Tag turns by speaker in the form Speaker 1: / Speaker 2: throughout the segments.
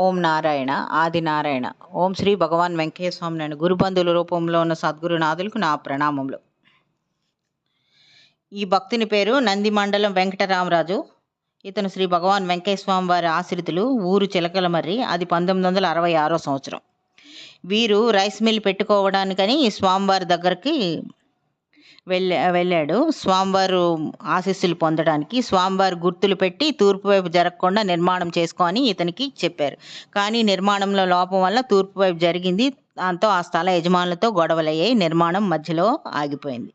Speaker 1: ఓం నారాయణ ఆది నారాయణ. ఓం శ్రీ భగవాన్ వెంకయ్య స్వామి నాయుడు గురుబంధువుల రూపంలో ఉన్న సద్గురునాథులకు నా ప్రణామములు. ఈ భక్తుని పేరు నంది మండలం వెంకటరామరాజు. ఇతను శ్రీ భగవాన్ వెంకయ్య స్వామి వారి ఆశ్రితులు. ఊరు చిలకలమర్రి. అది 1966 సంవత్సరం. వీరు రైస్ మిల్ పెట్టుకోవడానికని స్వామివారి దగ్గరికి వెళ్ళాడు. స్వామివారు ఆశీస్సులు పొందడానికి స్వామివారు గుర్తులు పెట్టి తూర్పు వైపు జరగకుండా నిర్మాణం చేసుకొని ఇతనికి చెప్పారు. కానీ నిర్మాణంలో లోపం వల్ల తూర్పు వైపు జరిగింది. దాంతో ఆ స్థల యజమానులతో గొడవలయ్యాయి. నిర్మాణం మధ్యలో ఆగిపోయింది.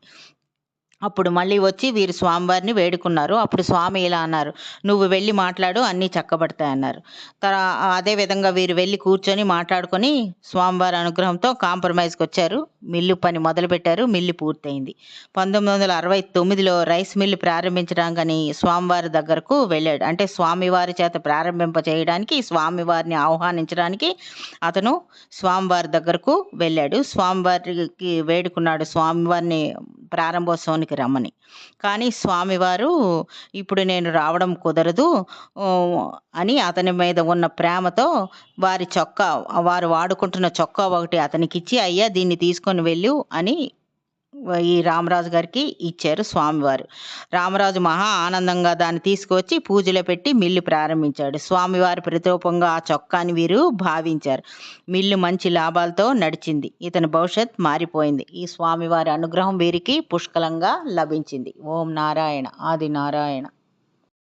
Speaker 1: అప్పుడు మళ్ళీ వచ్చి వీరు స్వామివారిని వేడుకున్నారు. అప్పుడు స్వామి ఇలా అన్నారు, నువ్వు వెళ్ళి మాట్లాడు, అన్నీ చక్కబడతాయన్నారు. అదేవిధంగా వీరు వెళ్ళి కూర్చొని మాట్లాడుకొని స్వామివారి అనుగ్రహంతో కాంప్రమైజ్కి వచ్చారు. మిల్లు పని మొదలుపెట్టారు. మిల్లు పూర్తయింది. 1969లో రైస్ మిల్లు ప్రారంభించడానికని స్వామివారి దగ్గరకు వెళ్ళాడు. అంటే స్వామివారి చేత ప్రారంభింప చేయడానికి, స్వామివారిని ఆహ్వానించడానికి అతను స్వామివారి దగ్గరకు వెళ్ళాడు. స్వామివారికి వేడుకున్నాడు స్వామివారిని ప్రారంభోత్సవానికి రమ్మని. కానీ స్వామివారు ఇప్పుడు నేను రావడం కుదరదు అని అతని మీద ఉన్న ప్రేమతో వారు వాడుకుంటున్న చొక్కా ఒకటి అతనికి ఇచ్చి, అయ్యా దీన్ని తీసుకొని వెళ్ళు అని ఈ రామరాజు గారికి ఇచ్చారు స్వామివారు. రామరాజు మహా ఆనందంగా దాన్ని తీసుకువచ్చి పూజలో పెట్టి మిల్లు ప్రారంభించాడు. స్వామివారి ప్రతిరూపంగా ఆ చొక్కాని వీరు భావించారు. మిల్లు మంచి లాభాలతో నడిచింది. ఇతని భవిష్యత్ మారిపోయింది. ఈ స్వామివారి అనుగ్రహం వీరికి పుష్కలంగా లభించింది. ఓం నారాయణ ఆది నారాయణ.